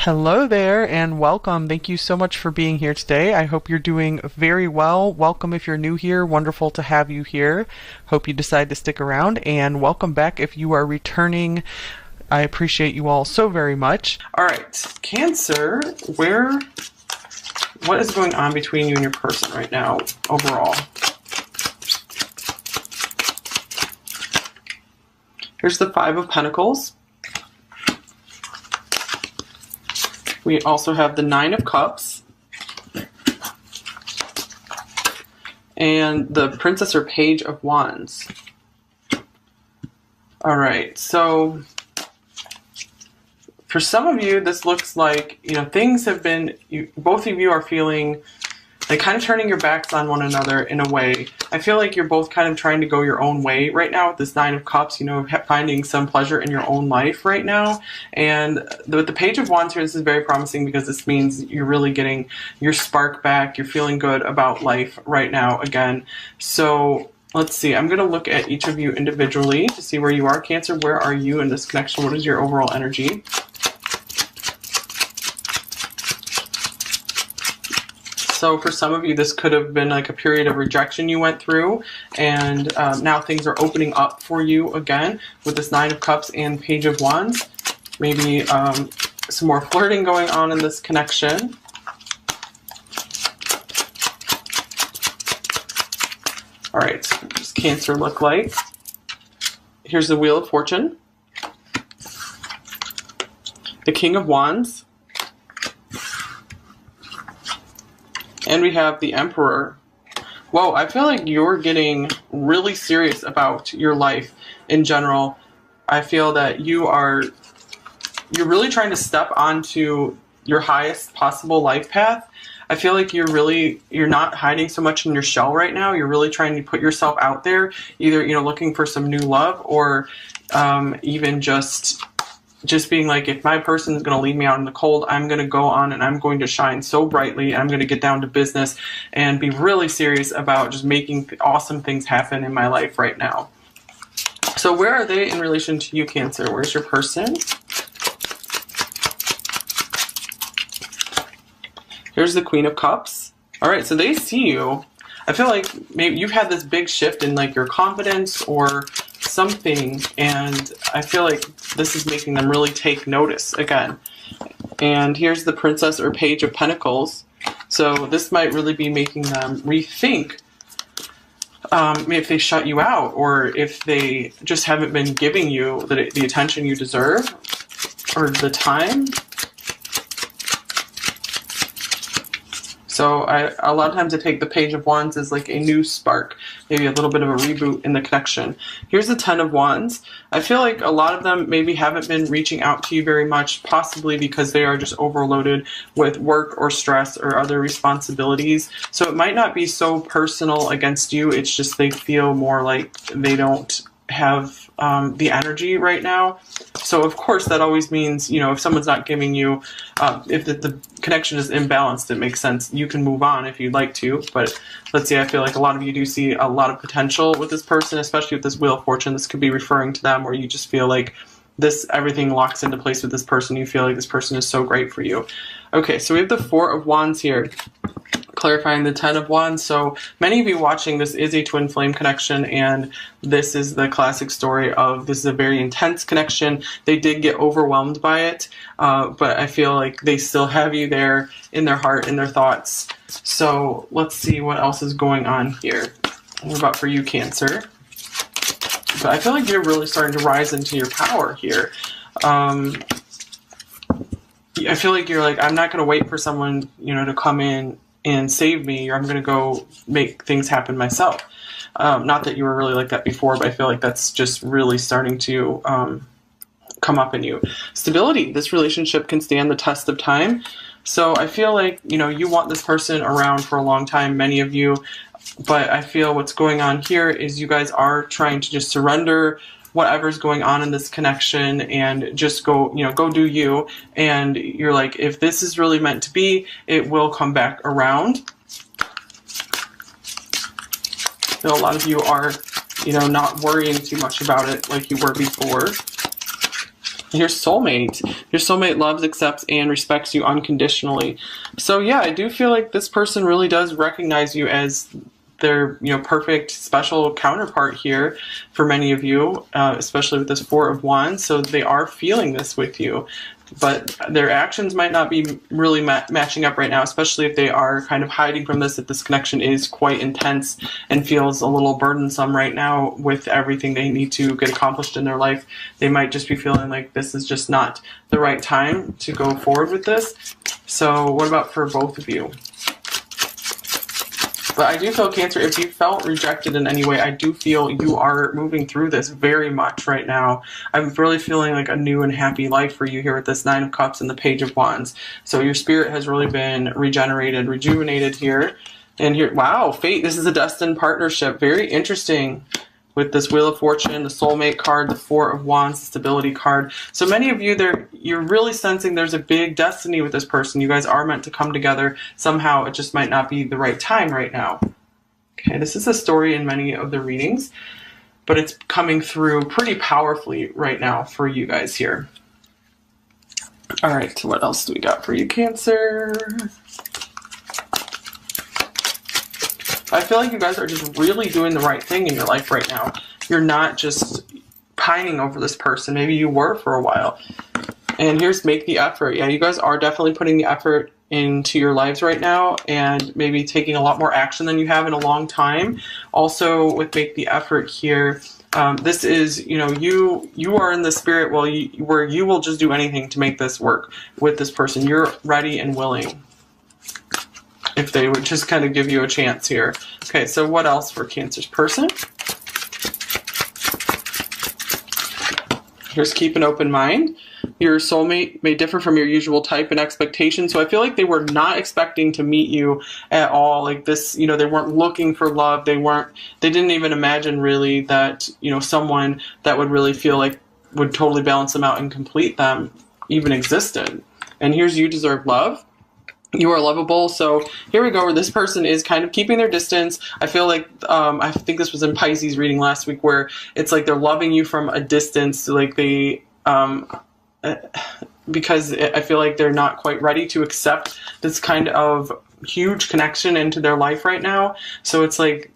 Hello there and welcome. Thank you so much for being here today. I hope you're doing very well. Welcome if you're new here. Wonderful to have you here. Hope you decide to stick around, and welcome back if you are returning. I appreciate you all so very much. All right, Cancer, what is going on between you and your person right now overall? Here's the Five of Pentacles. We also have the Nine of Cups and the Princess or Page of Wands. All right, so for some of you, this looks like, things have been, both of you are feeling like kind of turning your backs on one another in a way. I feel like you're both kind of trying to go your own way right now with this Nine of Cups, finding some pleasure in your own life right now. And with the Page of Wands here, this is very promising because this means you're really getting your spark back. You're feeling good about life right now again. So let's see. I'm going to look at each of you individually to see where you are. Cancer, where are you in this connection? What is your overall energy? So for some of you, this could have been like a period of rejection you went through, and now things are opening up for you again with this Nine of Cups and Page of Wands. Maybe some more flirting going on in this connection. All right, so what does Cancer look like? Here's the Wheel of Fortune, the King of Wands, and we have the Emperor. Whoa, I feel like you're getting really serious about your life in general. I feel that you're really trying to step onto your highest possible life path. I feel like you're not hiding so much in your shell right now. You're really trying to put yourself out there, either, looking for some new love, or even just being like, if my person is going to leave me out in the cold, I'm going to go on and I'm going to shine so brightly. And I'm going to get down to business and be really serious about just making awesome things happen in my life right now. So where are they in relation to you, Cancer? Where's your person? Here's the Queen of Cups. All right, so they see you. I feel like maybe you've had this big shift in like your confidence or something, and I feel like this is making them really take notice again. And here's the Princess or Page of Pentacles. So this might really be making them rethink if they shut you out, or if they just haven't been giving you the attention you deserve or the time. So a lot of times I take the Page of Wands as like a new spark, maybe a little bit of a reboot in the connection. Here's the Ten of Wands. I feel like a lot of them maybe haven't been reaching out to you very much, possibly because they are just overloaded with work or stress or other responsibilities. So it might not be so personal against you. It's just they feel more like they don't have the energy right now. So of course that always means, if someone's not giving you, if the connection is imbalanced, it makes sense. You can move on if you'd like to, but let's see, I feel like a lot of you do see a lot of potential with this person, especially with this Wheel of Fortune. This could be referring to them, where you just feel like everything locks into place with this person. You feel like this person is so great for you. Okay, so we have the Four of Wands here, clarifying the Ten of Wands. So many of you watching, this is a twin flame connection, and this is the classic story of this is a very intense connection. They did get overwhelmed by it, but I feel like they still have you there in their heart, in their thoughts. So let's see what else is going on here. What about for you, Cancer? But I feel like you're really starting to rise into your power here. I feel like you're like, I'm not going to wait for someone, to come in and save me, or I'm going to go make things happen myself. Not that you were really like that before, but I feel like that's just really starting to come up in you. Stability. This relationship can stand the test of time. So I feel like, you want this person around for a long time, many of you, but I feel what's going on here is you guys are trying to just surrender whatever's going on in this connection and just go do you. And you're like, if this is really meant to be, it will come back around. So a lot of you are, not worrying too much about it like you were before. Your soulmate. Your soulmate loves, accepts, and respects you unconditionally. So yeah, I do feel like this person really does recognize you as their, perfect special counterpart here for many of you, especially with this Four of Wands. So they are feeling this with you, but their actions might not be really matching up right now, especially if they are kind of hiding from this, if this connection is quite intense and feels a little burdensome right now with everything they need to get accomplished in their life. They might just be feeling like this is just not the right time to go forward with this. So what about for both of you? But I do feel, Cancer, if you felt rejected in any way, I do feel you are moving through this very much right now. I'm really feeling like a new and happy life for you here with this Nine of Cups and the Page of Wands. So your spirit has really been regenerated, rejuvenated here. And here, wow, fate, this is a destined partnership. Very interesting. With this Wheel of Fortune, the Soulmate card, the Four of Wands, the Stability card. So many of you, you're really sensing there's a big destiny with this person. You guys are meant to come together. Somehow it just might not be the right time right now. Okay, this is a story in many of the readings, but it's coming through pretty powerfully right now for you guys here. All right, what else do we got for you, Cancer? I feel like you guys are just really doing the right thing in your life right now. You're not just pining over this person. Maybe you were for a while. And here's make the effort. Yeah, you guys are definitely putting the effort into your lives right now and maybe taking a lot more action than you have in a long time. Also with make the effort here, this is, you are in the spirit where you will just do anything to make this work with this person. You're ready and willing. If they would just kind of give you a chance here. Okay, so what else for Cancer's person? Here's keep an open mind. Your soulmate may differ from your usual type and expectation. So I feel like they were not expecting to meet you at all. Like this, they weren't looking for love. They didn't even imagine really that, someone that would really feel like would totally balance them out and complete them even existed. And here's you deserve love. You are lovable. So here we go, where this person is kind of keeping their distance. I feel like, I think this was in Pisces reading last week, where it's like they're loving you from a distance. Like they, because I feel like they're not quite ready to accept this kind of huge connection into their life right now. So it's like,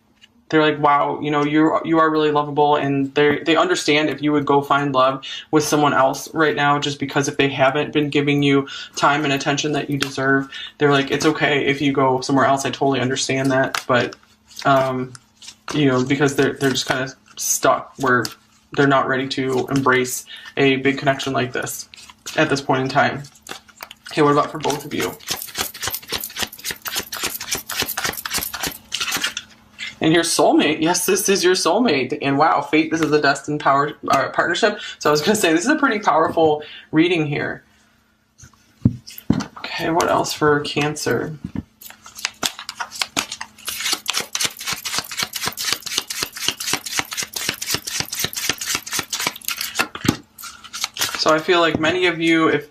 they're like, wow, you are really lovable, and they understand if you would go find love with someone else right now, just because if they haven't been giving you time and attention that you deserve, they're like, it's okay if you go somewhere else. I totally understand that, but because they're just kind of stuck where they're not ready to embrace a big connection like this at this point in time. Okay, what about for both of you? And your soulmate, yes, this is your soulmate. And wow, fate, this is a destined partnership. So I was going to say, this is a pretty powerful reading here. Okay, what else for Cancer? So I feel like many of you, if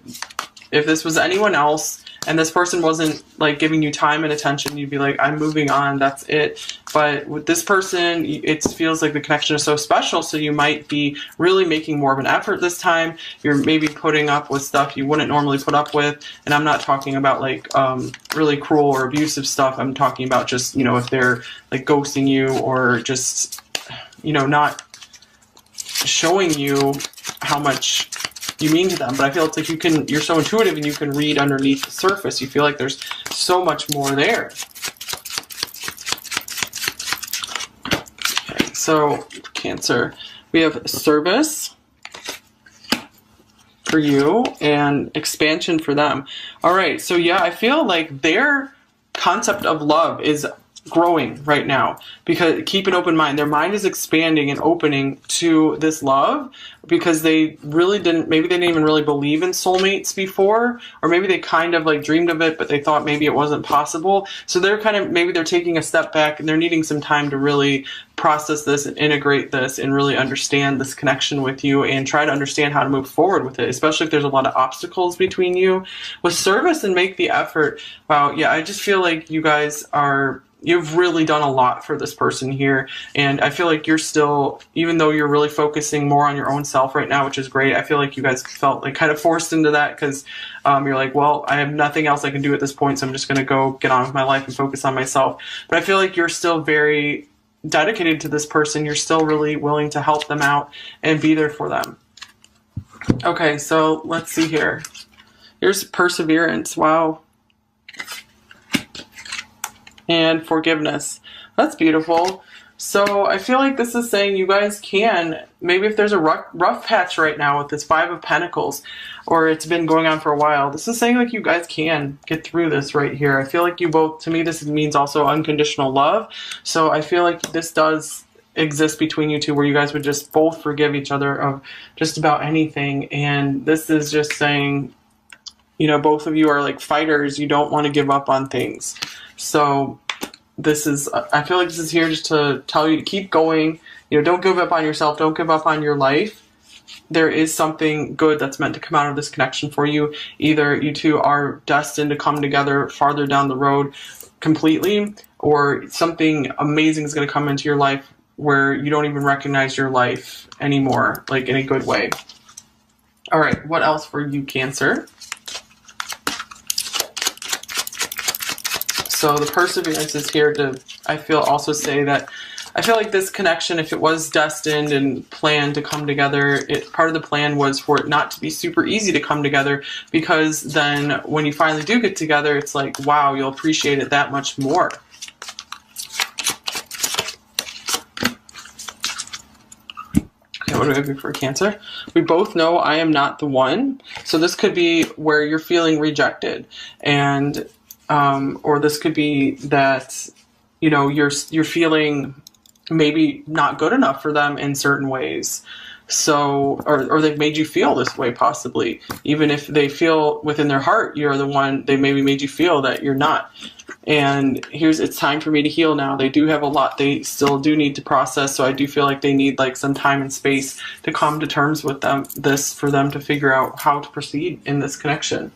this was anyone else, and this person wasn't like giving you time and attention, you'd be like, I'm moving on, that's it. But with this person, it feels like the connection is so special, so you might be really making more of an effort this time. You're maybe putting up with stuff you wouldn't normally put up with, and I'm not talking about like really cruel or abusive stuff. I'm talking about just, if they're like ghosting you or just, not showing you how much you mean to them. But I feel it's like you're so intuitive and you can read underneath the surface. You feel like there's so much more there. Okay, so Cancer, we have service for you and expansion for them. All right, so yeah, I feel like their concept of love is growing right now, because keep an open mind. Their mind is expanding and opening to this love, because they didn't even really believe in soulmates before, or maybe they kind of like dreamed of it, but they thought maybe it wasn't possible. So maybe they're taking a step back and they're needing some time to really process this and integrate this and really understand this connection with you and try to understand how to move forward with it, especially if there's a lot of obstacles between you. With service and make the effort, wow, yeah, I just feel like you guys are you've really done a lot for this person here. And I feel like you're still, even though you're really focusing more on your own self right now, which is great, I feel like you guys felt like kind of forced into that because you're like, well, I have nothing else I can do at this point, so I'm just going to go get on with my life and focus on myself. But I feel like you're still very dedicated to this person. You're still really willing to help them out and be there for them. Okay, so let's see here. Here's perseverance. Wow. And forgiveness. That's beautiful. So I feel like this is saying you guys can, maybe if there's a rough patch right now with this Five of Pentacles, or it's been going on for a while, this is saying like you guys can get through this right here. I feel like you both, to me this means also unconditional love. So I feel like this does exist between you two where you guys would just both forgive each other of just about anything. And this is just saying, you know, both of you are like fighters. You don't want to give up on things. So this is, I feel like this is here just to tell you to keep going. You know, don't give up on yourself. Don't give up on your life. There is something good that's meant to come out of this connection for you. Either you two are destined to come together farther down the road completely, or something amazing is going to come into your life where you don't even recognize your life anymore, like in a good way. All right, what else for you, Cancer? So the perseverance is here to, I feel, also say that I feel like this connection, if it was destined and planned to come together, part of the plan was for it not to be super easy to come together, because then when you finally do get together, it's like, wow, you'll appreciate it that much more. Okay, what do I do for Cancer? We both know I am not the one. So this could be where you're feeling rejected, and or this could be that, you know, you're feeling maybe not good enough for them in certain ways. So, or they've made you feel this way possibly. Even if they feel within their heart you're the one, they maybe made you feel that you're not. And it's time for me to heal now. They do have a lot they still do need to process, so I do feel like they need like some time and space to come to terms with for them to figure out how to proceed in this connection.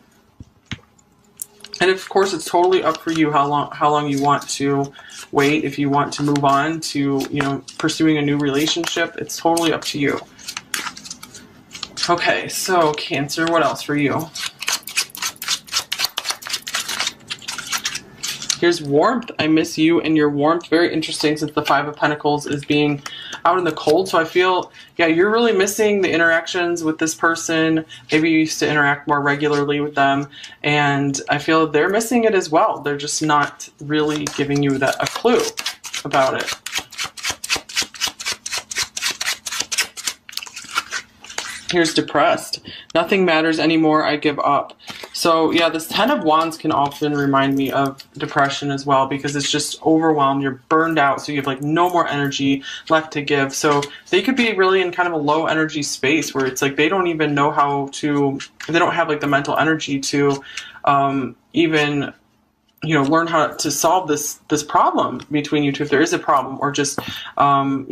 And of course, it's totally up for you how long you want to wait. If you want to move on to, you know, pursuing a new relationship, it's totally up to you. Okay, so Cancer, what else for you? Here's warmth. I miss you and your warmth. Very interesting, since the Five of Pentacles is being out in the cold. So I feel, yeah, you're really missing the interactions with this person. Maybe you used to interact more regularly with them. And I feel they're missing it as well. They're just not really giving you a clue about it. Here's depressed. Nothing matters anymore. I give up. So yeah, this Ten of Wands can often remind me of depression as well, because it's just overwhelmed. You're burned out, so you have like no more energy left to give. So they could be really in kind of a low energy space where it's like they don't even know how to, they don't have like the mental energy to even, you know, learn how to solve this problem between you two, if there is a problem, or just, you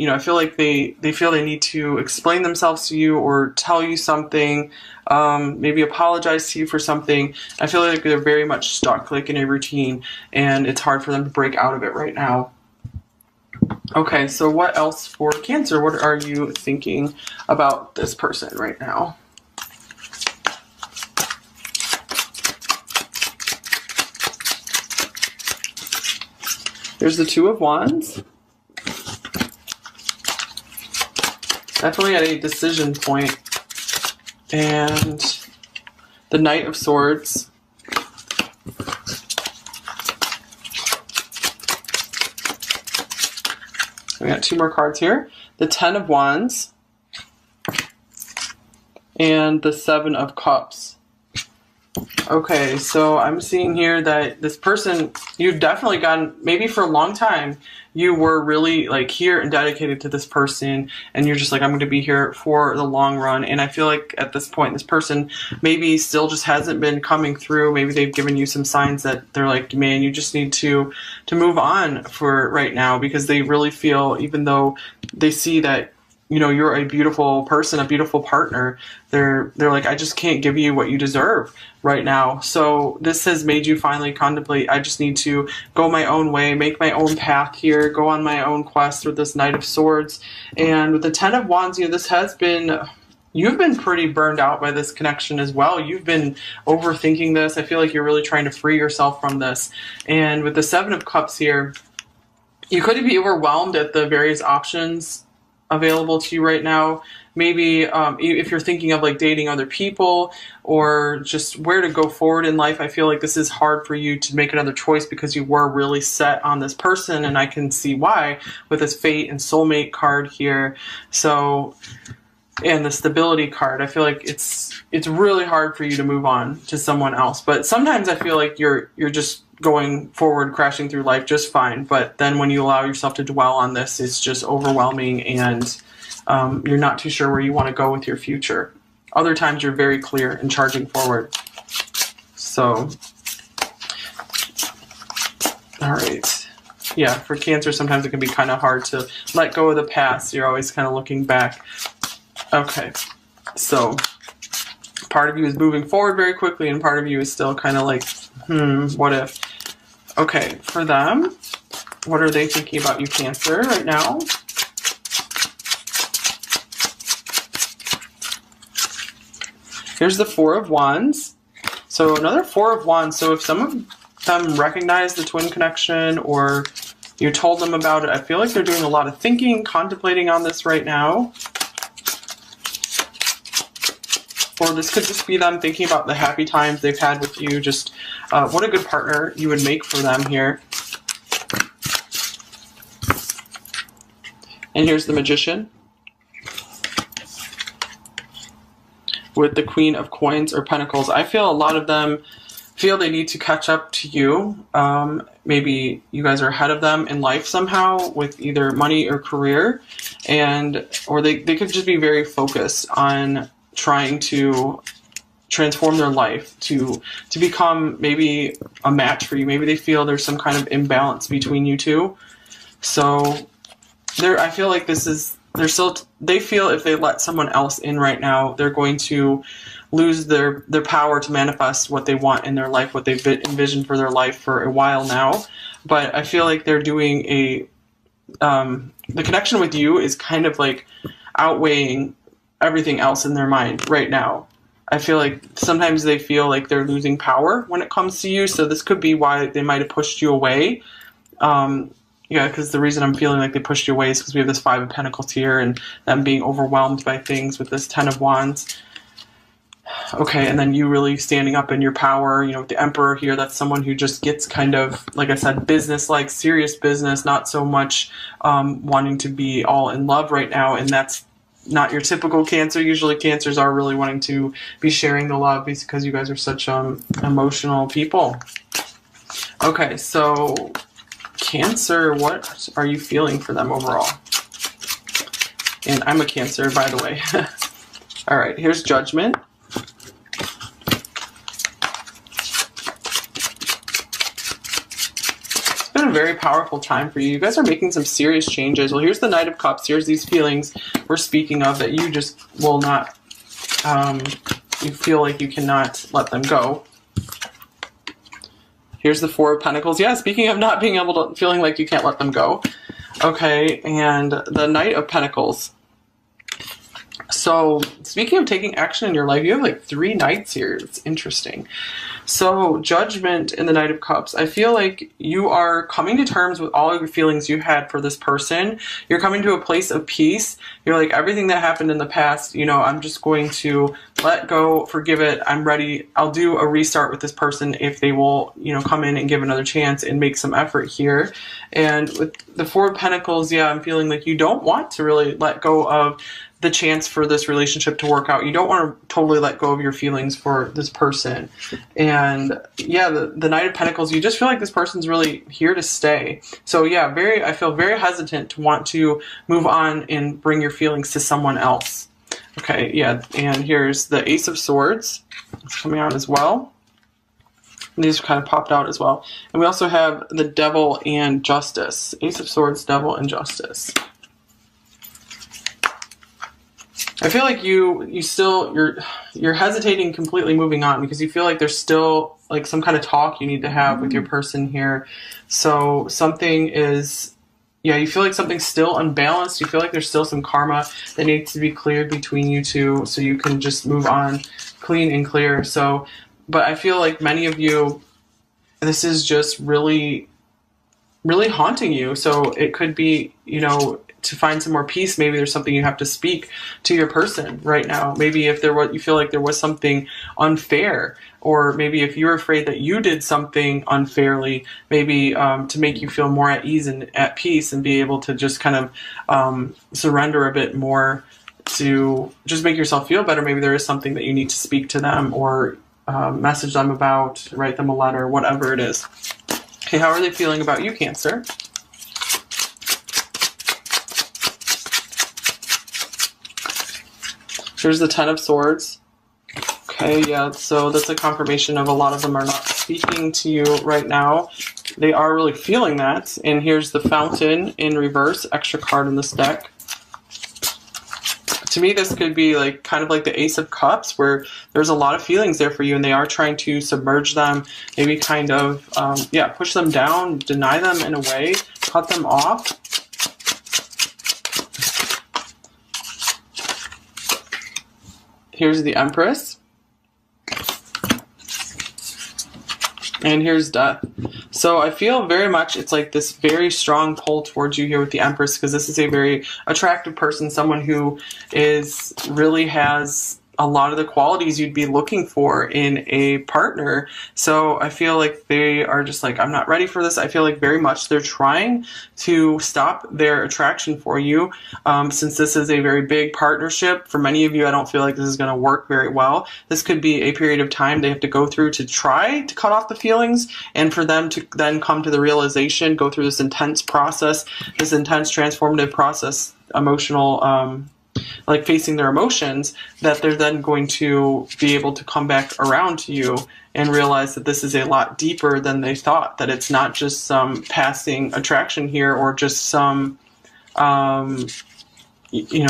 know, I feel like they feel they need to explain themselves to you or tell you something, maybe apologize to you for something. I feel like they're very much stuck, like in a routine, and it's hard for them to break out of it right now. Okay, so what else for Cancer? What are you thinking about this person right now? There's the Two of Wands. Definitely at a decision point. And the Knight of Swords. We got two more cards here. The Ten of Wands. And the Seven of Cups. Okay, so I'm seeing here that this person, you've definitely gotten, maybe for a long time, you were really like here and dedicated to this person, and you're just like, I'm going to be here for the long run. And I feel like at this point, this person maybe still just hasn't been coming through. Maybe they've given you some signs that they're like, man, you just need to move on for right now, because they really feel, even though they see that you know, you're a beautiful person, a beautiful partner. They're like, I just can't give you what you deserve right now. So this has made you finally contemplate, I just need to go my own way, make my own path here, go on my own quest with this Knight of Swords. And with the Ten of Wands, you know, this has been, you've been pretty burned out by this connection as well. You've been overthinking this. I feel like you're really trying to free yourself from this. And with the Seven of Cups here, you could be overwhelmed at the various options available to you right now. Maybe if you're thinking of like dating other people or just where to go forward in life, I feel like this is hard for you to make another choice because you were really set on this person, and I can see why with this Fate and Soulmate card here. So, and the Stability card, I feel like it's really hard for you to move on to someone else. But sometimes I feel like you're just going forward, crashing through life just fine. But then when you allow yourself to dwell on this, it's just overwhelming, and you're not too sure where you want to go with your future. Other times you're very clear and charging forward. So, all right. Yeah, for Cancer, sometimes it can be kind of hard to let go of the past. You're always kind of looking back. Okay, so part of you is moving forward very quickly, and part of you is still kind of like, what if? Okay, for them, what are they thinking about you, Cancer, right now? Here's the Four of Wands. So another Four of Wands. So if some of them recognize the twin connection or you told them about it, I feel like they're doing a lot of thinking, contemplating on this right now. Or this could just be them thinking about the happy times they've had with you. Just what a good partner you would make for them here. And here's the Magician with the Queen of Coins or Pentacles. I feel a lot of them feel they need to catch up to you. Maybe you guys are ahead of them in life somehow with either money or career. Or they could just be very focused on trying to transform their life to become maybe a match for you. Maybe they feel there's some kind of imbalance between you two. So I feel like they feel if they let someone else in right now, they're going to lose their power to manifest what they want in their life, what they've envisioned for their life for a while now. But I feel like they're doing the connection with you is kind of like outweighing everything else in their mind right now. I feel like sometimes they feel like they're losing power when it comes to you. So this could be why they might have pushed you away. Yeah, because the reason I'm feeling like they pushed you away is because we have this Five of Pentacles here and them being overwhelmed by things with this Ten of Wands. Okay, and then you really standing up in your power, you know, with the Emperor here, that's someone who just gets kind of, like I said, business-like, serious business, not so much wanting to be all in love right now, and that's not your typical Cancer. Usually Cancers are really wanting to be sharing the love because you guys are such emotional people. Okay, so Cancer, what are you feeling for them overall? And I'm a Cancer, by the way. All right, here's Judgment. It's been a very powerful time for you. You guys are making some serious changes. Well, here's the Knight of Cups. Here's these feelings we're speaking of that you just will not, you feel like you cannot let them go. Here's the Four of Pentacles. Yeah, speaking of not being able to, feeling like you can't let them go. Okay, and the Knight of Pentacles. So, speaking of taking action in your life, you have like 3 knights here. It's interesting. So, Judgment in the Knight of Cups. I feel like you are coming to terms with all of your feelings you had for this person. You're coming to a place of peace. You're like, everything that happened in the past, you know, I'm just going to let go, forgive it. I'm ready. I'll do a restart with this person if they will, you know, come in and give another chance and make some effort here. And with the Four of Pentacles, yeah, I'm feeling like you don't want to really let go of the chance for this relationship to work out. You don't want to totally let go of your feelings for this person. And yeah, the Knight of Pentacles, you just feel like this person's really here to stay. So yeah, I feel very hesitant to want to move on and bring your feelings to someone else. Okay, yeah, and here's the Ace of Swords. It's coming out as well. And these kind of popped out as well. And we also have the Devil and Justice. Ace of Swords, Devil, and Justice. I feel like you're hesitating completely moving on because you feel like there's still like some kind of talk you need to have with your person here. So something is, yeah, you feel like something's still unbalanced. You feel like there's still some karma that needs to be cleared between you two so you can just move on clean and clear. So, but I feel like many of you, this is just really, really haunting you. So it could be, to find some more peace, maybe there's something you have to speak to your person right now. Maybe if you feel like there was something unfair, or maybe if you're afraid that you did something unfairly, maybe to make you feel more at ease and at peace and be able to just kind of surrender a bit more to just make yourself feel better. Maybe there is something that you need to speak to them or message them about, write them a letter, whatever it is. Okay, how are they feeling about you, Cancer? Here's the Ten of Swords. Okay, yeah, so that's a confirmation of a lot of them are not speaking to you right now. They are really feeling that. And here's the Fountain in reverse, extra card in this deck. To me, this could be like kind of like the Ace of Cups, where there's a lot of feelings there for you, and they are trying to submerge them, maybe kind of, push them down, deny them in a way, cut them off. Here's the Empress. And here's Death. So I feel very much it's like this very strong pull towards you here with the Empress, because this is a very attractive person, someone who really has a lot of the qualities you'd be looking for in a partner. So I feel like they are just like, I'm not ready for this. I feel like very much they're trying to stop their attraction for you. Since this is a very big partnership, for many of you, I don't feel like this is going to work very well. This could be a period of time they have to go through to try to cut off the feelings, and for them to then come to the realization, go through this intense process, this intense transformative process, emotional, like facing their emotions, that they're then going to be able to come back around to you and realize that this is a lot deeper than they thought, that it's not just some passing attraction here or just some,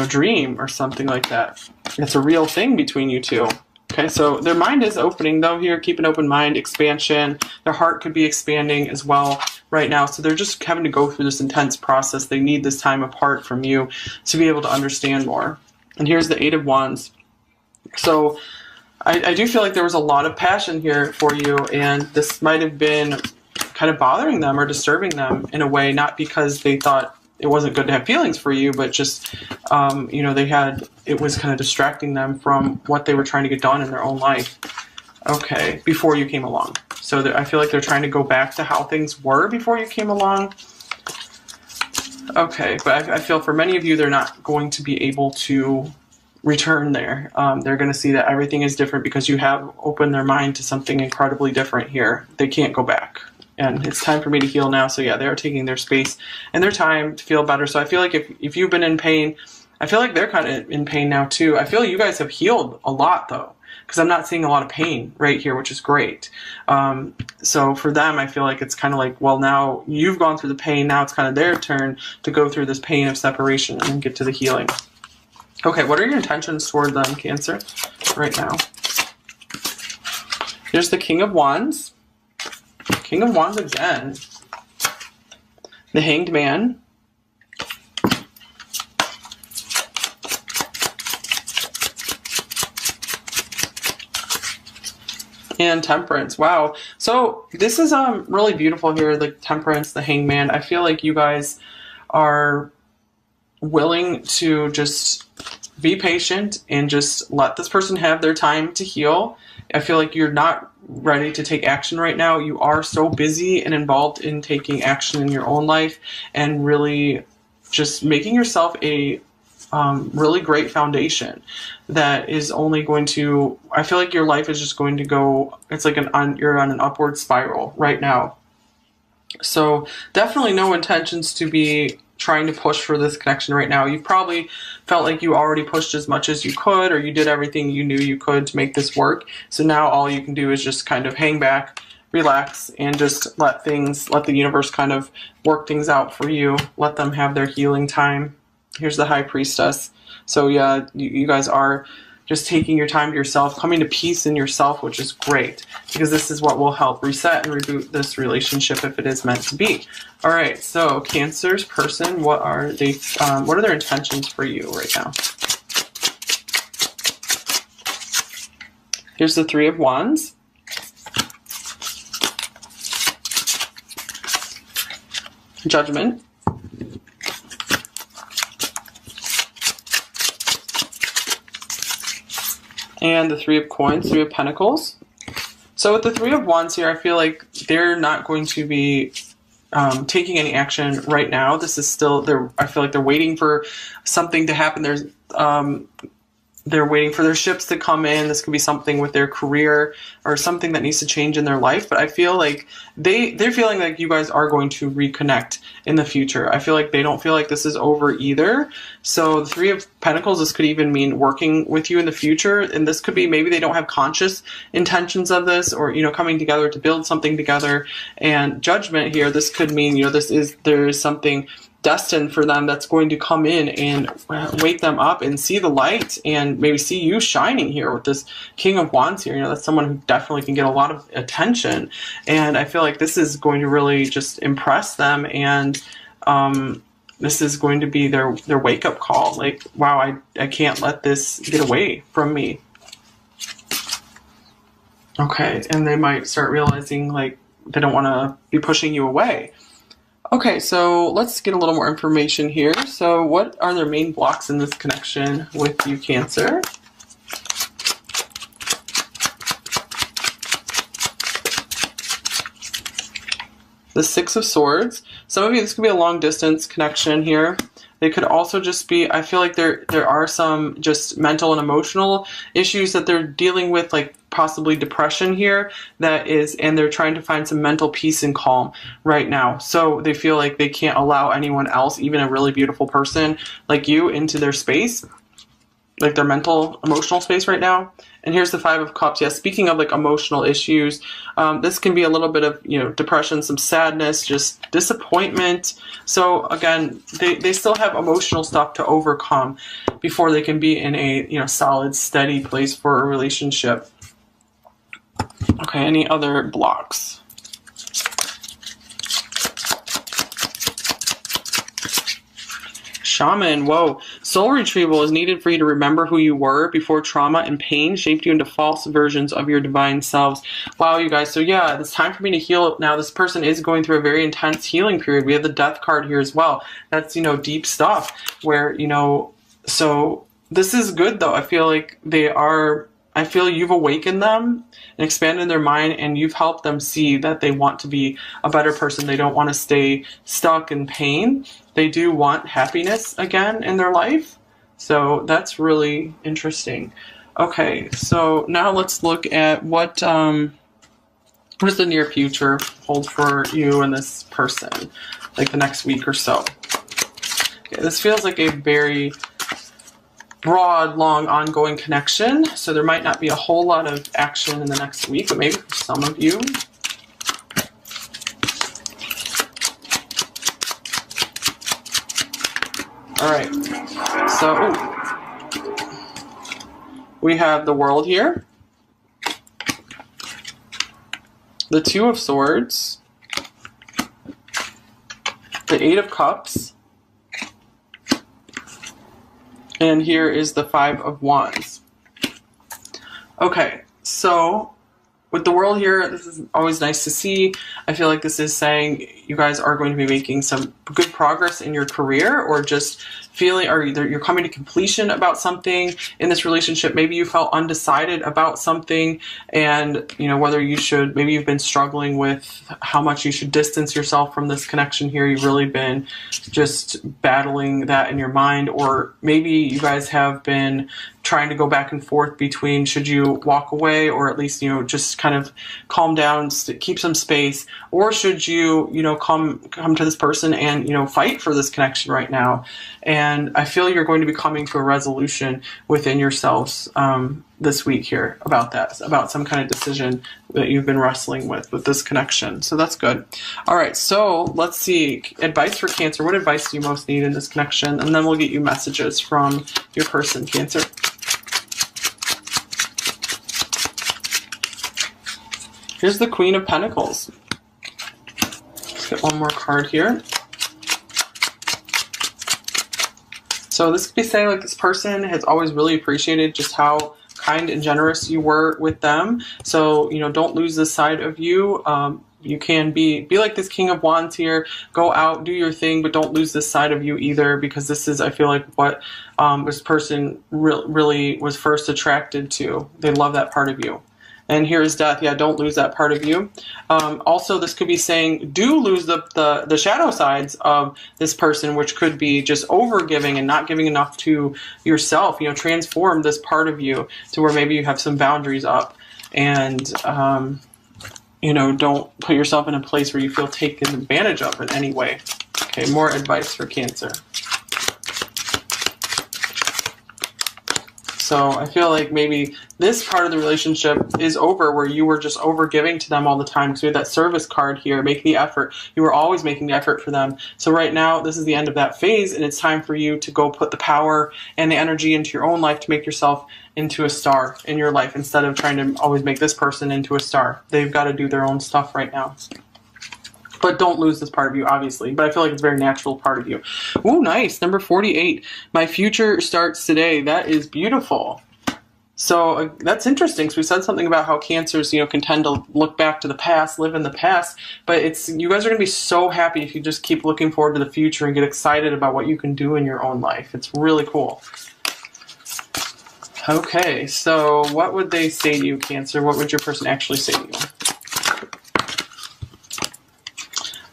dream or something like that. It's a real thing between you two. Okay, so their mind is opening though here. Keep an open mind, expansion. Their heart could be expanding as well right now. So they're just having to go through this intense process. They need this time apart from you to be able to understand more. And here's the Eight of Wands. So I do feel like there was a lot of passion here for you, and this might have been kind of bothering them or disturbing them in a way, not because they thought it wasn't good to have feelings for you, but just, it was kind of distracting them from what they were trying to get done in their own life. Okay, before you came along. So I feel like they're trying to go back to how things were before you came along. Okay, but I feel for many of you, they're not going to be able to return there. They're going to see that everything is different because you have opened their mind to something incredibly different here. They can't go back. And it's time for me to heal now. So yeah, they're taking their space and their time to feel better. So I feel like if you've been in pain, I feel like they're kind of in pain now too. I feel you guys have healed a lot though, because I'm not seeing a lot of pain right here, which is great. So for them, I feel like it's kind of like, well, now you've gone through the pain. Now it's kind of their turn to go through this pain of separation and get to the healing. Okay, what are your intentions toward them, Cancer, right now? Here's the King of Wands. King of Wands again. The Hanged Man. And Temperance. Wow. So this is really beautiful here, the Temperance, the Hanged Man. I feel like you guys are willing to just be patient and just let this person have their time to heal. I feel like you're not ready to take action right now. You are so busy and involved in taking action in your own life and really just making yourself a really great foundation that is only going to, I feel like your life is just going to go, it's like you're on an upward spiral right now. So definitely no intentions to be trying to push for this connection right now. You probably felt like you already pushed as much as you could, or you did everything you knew you could to make this work. So now all you can do is just kind of hang back, relax, and just let the universe kind of work things out for you. Let them have their healing time. Here's the High Priestess. So yeah, you guys are just taking your time to yourself, coming to peace in yourself, which is great, because this is what will help reset and reboot this relationship if it is meant to be. All right, so Cancer's person, what are they? What are their intentions for you right now? Here's the Three of Wands. Judgment. And the Three of Coins, Three of Pentacles. So with the Three of Wands here, I feel like they're not going to be taking any action right now. This is still, I feel like they're waiting for something to happen. They're waiting for their ships to come in. This could be something with their career or something that needs to change in their life. But I feel like they're feeling like you guys are going to reconnect in the future. I feel like they don't feel like this is over either. So the Three of Pentacles, this could even mean working with you in the future. And this could be maybe they don't have conscious intentions of this, or, you know, coming together to build something together. And Judgment here, this could mean, you know, there is something destined for them that's going to come in and wake them up and see the light and maybe see you shining here with this King of Wands here. You know, that's someone who definitely can get a lot of attention. And I feel like this is going to really just impress them. And this is going to be their wake-up call. Like, wow, I can't let this get away from me. Okay, and they might start realizing, like, they don't want to be pushing you away. Okay, so let's get a little more information here. So what are their main blocks in this connection with you, Cancer? The Six of Swords. Some of you, this could be a long distance connection here. They could also just be, I feel like there are some just mental and emotional issues that they're dealing with, like possibly depression here, and they're trying to find some mental peace and calm right now. So they feel like they can't allow anyone else, even a really beautiful person like you, into their space, like their mental, emotional space right now. And here's the Five of Cups. Yeah, speaking of like emotional issues, this can be a little bit of, you know, depression, some sadness, just disappointment. So again, they still have emotional stuff to overcome before they can be in a, you know, solid, steady place for a relationship. Okay, any other blocks? Shaman, whoa. Soul retrieval is needed for you to remember who you were before trauma and pain shaped you into false versions of your divine selves. Wow, you guys. So yeah, it's time for me to heal now. This person is going through a very intense healing period. We have the Death card here as well. That's, you know, deep stuff where, you know, so this is good though. I feel like I feel you've awakened them and expanded their mind, and you've helped them see that they want to be a better person. They don't want to stay stuck in pain. They do want happiness again in their life. So that's really interesting. Okay, so now let's look at what does the near future hold for you and this person, like the next week or so. Okay, this feels like a very broad, long, ongoing connection. So there might not be a whole lot of action in the next week, but maybe for some of you. All right, so we have the World here, the Two of Swords, the Eight of Cups, and here is the Five of Wands. Okay, so with the World here, this is always nice to see. I feel like this is saying you guys are going to be making some good progress in your career, or just feeling, or either you're coming to completion about something in this relationship. Maybe you felt undecided about something, and you know whether you should, maybe you've been struggling with how much you should distance yourself from this connection here. You've really been just battling that in your mind, or maybe you guys have been trying to go back and forth between should you walk away, or at least, you know, just kind of calm down, keep some space, or should you, you know, come to this person and, you know, fight for this connection right now. And I feel you're going to be coming to a resolution within yourselves this week here about that, about some kind of decision that you've been wrestling with this connection. So that's good. All right, so let's see. Advice for Cancer. What advice do you most need in this connection? And then we'll get you messages from your person, Cancer. Here's the Queen of Pentacles. Let's get one more card here. So this could be saying like this person has always really appreciated just how kind and generous you were with them. So, you know, don't lose this side of you. You can be like this King of Wands here. Go out, do your thing, but don't lose this side of you either, because this is, I feel like, what this person really was first attracted to. They love that part of you. And here is Death. Yeah, don't lose that part of you. Also, this could be saying, do lose the shadow sides of this person, which could be just over-giving and not giving enough to yourself. You know, transform this part of you to where maybe you have some boundaries up. And, you know, don't put yourself in a place where you feel taken advantage of in any way. Okay, more advice for Cancer. So I feel like maybe this part of the relationship is over, where you were just over giving to them all the time, because we have that service card here. Make the effort. You were always making the effort for them. So right now, this is the end of that phase, and it's time for you to go put the power and the energy into your own life to make yourself into a star in your life, instead of trying to always make this person into a star. They've got to do their own stuff right now. But don't lose this part of you, obviously. But I feel like it's a very natural part of you. Ooh, nice. Number 48. My future starts today. That is beautiful. So that's interesting. So we said something about how Cancers, you know, can tend to look back to the past, live in the past. But it's, you guys are going to be so happy if you just keep looking forward to the future and get excited about what you can do in your own life. It's really cool. Okay, so what would they say to you, Cancer? What would your person actually say to you?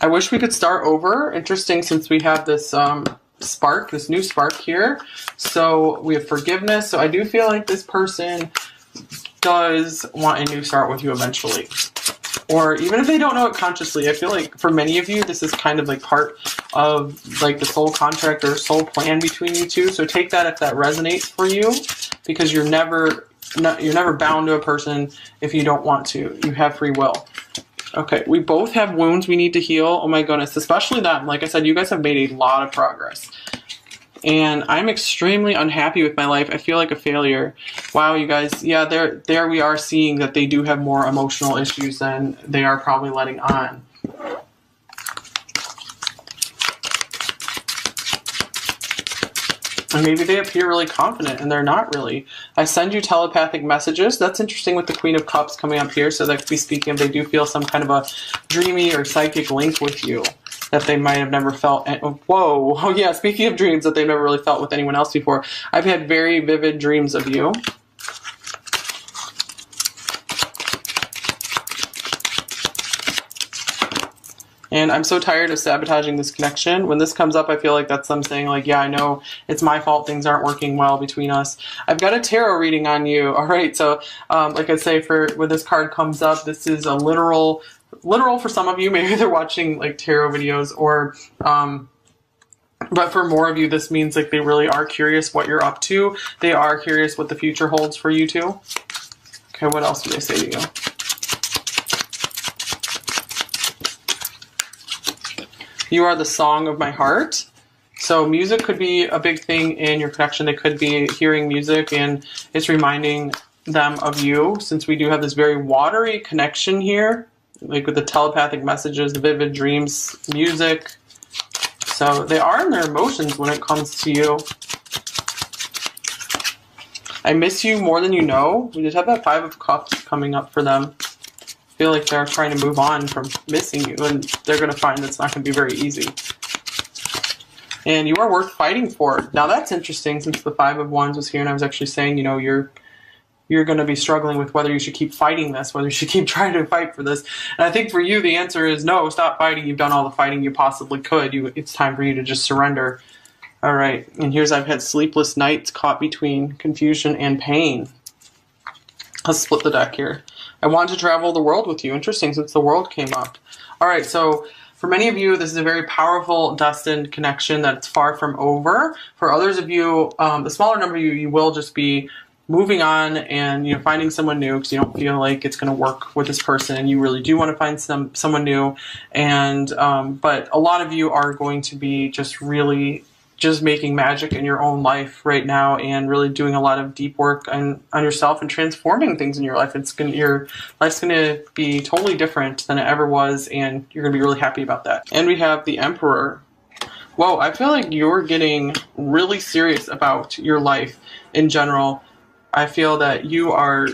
I wish we could start over. Interesting, since we have this spark, this new spark here. So we have forgiveness. So I do feel like this person does want a new start with you eventually. Or even if they don't know it consciously, I feel like for many of you, this is kind of like part of like the soul contract or soul plan between you two. So take that if that resonates for you, because you're never bound to a person if you don't want to. You have free will. Okay, we both have wounds we need to heal. Oh my goodness, especially them. Like I said, you guys have made a lot of progress. And I'm extremely unhappy with my life. I feel like a failure. Wow, you guys. Yeah, there we are seeing that they do have more emotional issues than they are probably letting on. And maybe they appear really confident and they're not really. I send you telepathic messages. That's interesting with the Queen of Cups coming up here. So that could be speaking of, they do feel some kind of a dreamy or psychic link with you that they might have never felt. Whoa. Oh yeah, speaking of dreams that they've never really felt with anyone else before. I've had very vivid dreams of you. And I'm so tired of sabotaging this connection. When this comes up, I feel like that's them saying, like, yeah, I know it's my fault things aren't working well between us. I've got a tarot reading on you. All right, so like I say, when this card comes up, this is a literal for some of you. Maybe they're watching like tarot videos, or but for more of you, this means like they really are curious what you're up to. They are curious what the future holds for you too. Okay, what else do they say to you? You are the song of my heart. So music could be a big thing in your connection. They could be hearing music and it's reminding them of you, since we do have this very watery connection here, like with the telepathic messages, the vivid dreams, music. So they are in their emotions when it comes to you. I miss you more than you know. We just have that 5 of Cups coming up for them. Feel like they're trying to move on from missing you, and they're going to find that's not going to be very easy. And you are worth fighting for. Now that's interesting, since the 5 of Wands was here, and I was actually saying, you know, you're going to be struggling with whether you should keep fighting this, whether you should keep trying to fight for this. And I think for you, the answer is no, stop fighting. You've done all the fighting you possibly could. It's time for you to just surrender. All right, and here's I've had sleepless nights caught between confusion and pain. Let's split the deck here. I want to travel the world with you. Interesting, since the world came up. All right, so for many of you, this is a very powerful, destined connection that's far from over. For others of you, the smaller number of you, you will just be moving on and, you know, finding someone new because you don't feel like it's going to work with this person. You really do want to find someone new. And, but a lot of you are going to be just really just making magic in your own life right now and really doing a lot of deep work on yourself and transforming things in your life. Your life's going to be totally different than it ever was, and you're going to be really happy about that. And we have the Emperor. Whoa, I feel like you're getting really serious about your life in general. I feel that you're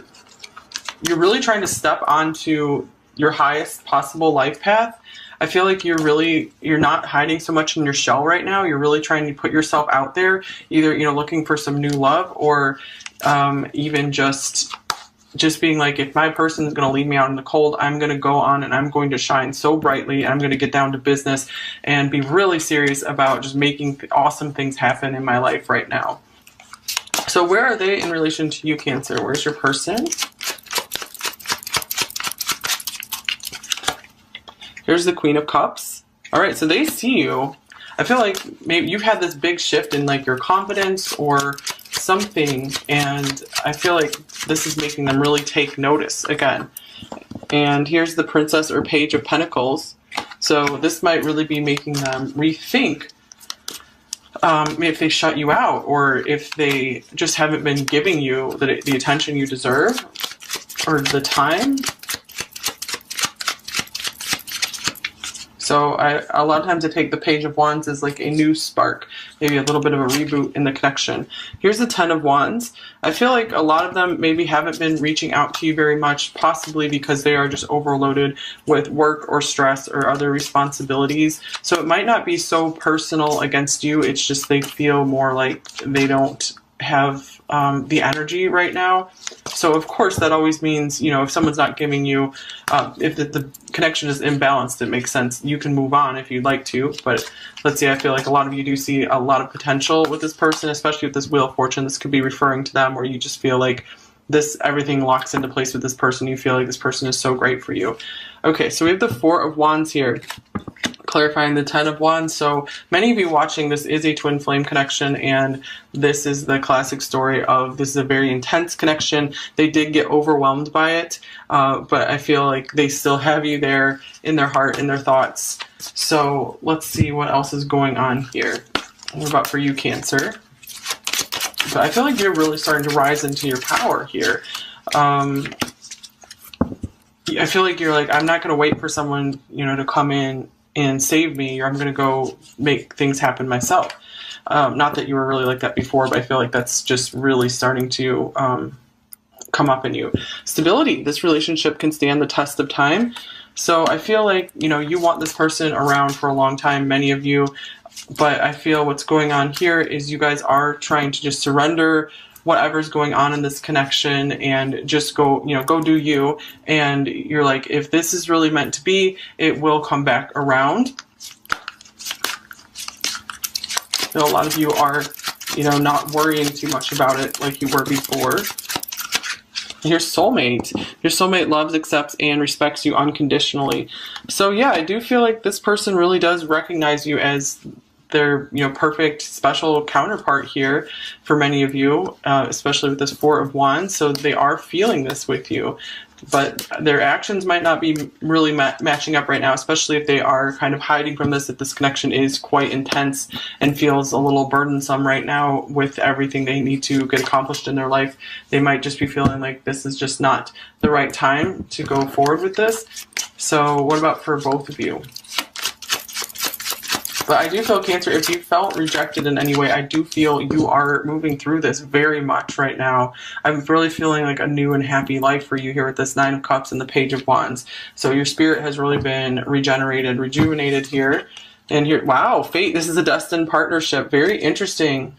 really trying to step onto your highest possible life path. I feel like you're not hiding so much in your shell right now. You're really trying to put yourself out there, either, you know, looking for some new love or even just being like, if my person is going to leave me out in the cold, I'm going to go on and I'm going to shine so brightly and I'm going to get down to business and be really serious about just making awesome things happen in my life right now. So where are they in relation to you, Cancer? Where's your person? Here's the Queen of Cups. All right, so they see you. I feel like maybe you've had this big shift in like your confidence or something, and I feel like this is making them really take notice again. And here's the Princess or Page of Pentacles. So this might really be making them rethink if they shut you out or if they just haven't been giving you the attention you deserve or the time. So a lot of times I take the Page of Wands as like a new spark, maybe a little bit of a reboot in the connection. Here's the Ten of Wands. I feel like a lot of them maybe haven't been reaching out to you very much, possibly because they are just overloaded with work or stress or other responsibilities. So it might not be so personal against you. It's just they feel more like they don't have the energy right now. So of course that always means, you know, if someone's not giving you, if the connection is imbalanced, it makes sense. You can move on if you'd like to, but let's see, I feel like a lot of you do see a lot of potential with this person, especially with this Wheel of Fortune. This could be referring to them where you just feel like everything locks into place with this person. You feel like this person is so great for you. Okay, so we have the Four of Wands here, clarifying the Ten of Wands. So many of you watching, this is a twin flame connection, and this is the classic story of this is a very intense connection. They did get overwhelmed by it, but I feel like they still have you there in their heart, in their thoughts. So let's see what else is going on here. What about for you, Cancer? But I feel like you're really starting to rise into your power here. I feel like you're like, I'm not going to wait for someone, you know, to come in and save me, or I'm going to go make things happen myself. Not that you were really like that before, but I feel like that's just really starting to come up in you. Stability. This relationship can stand the test of time. So I feel like, you know, you want this person around for a long time, many of you, but I feel what's going on here is you guys are trying to just surrender whatever's going on in this connection and just go, you know, go do you. And you're like, if this is really meant to be, it will come back around. You know, a lot of you are, you know, not worrying too much about it like you were before. Your soulmate. Your soulmate loves, accepts, and respects you unconditionally. So yeah, I do feel like this person really does recognize you as their, you know, perfect special counterpart here for many of you, especially with this Four of Wands. So they are feeling this with you, but their actions might not be really matching up right now, especially if they are kind of hiding from this, if this connection is quite intense and feels a little burdensome right now with everything they need to get accomplished in their life. They might just be feeling like this is just not the right time to go forward with this. So what about for both of you? But I do feel, Cancer, if you felt rejected in any way, I do feel you are moving through this very much right now. I'm really feeling like a new and happy life for you here with this Nine of Cups and the Page of Wands. So your spirit has really been regenerated, rejuvenated here. And here, wow, fate, this is a destined partnership. Very interesting.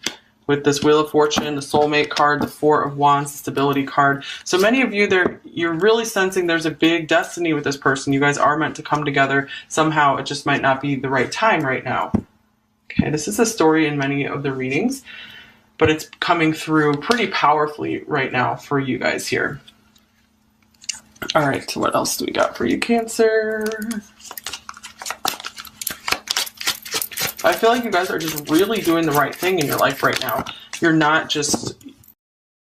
With this Wheel of Fortune, the Soulmate card, the Four of Wands, the Stability card. So many of you, you're really sensing there's a big destiny with this person. You guys are meant to come together. Somehow it just might not be the right time right now. Okay, this is a story in many of the readings, but it's coming through pretty powerfully right now for you guys here. All right, so what else do we got for you, Cancer? I feel like you guys are just really doing the right thing in your life right now. You're not just,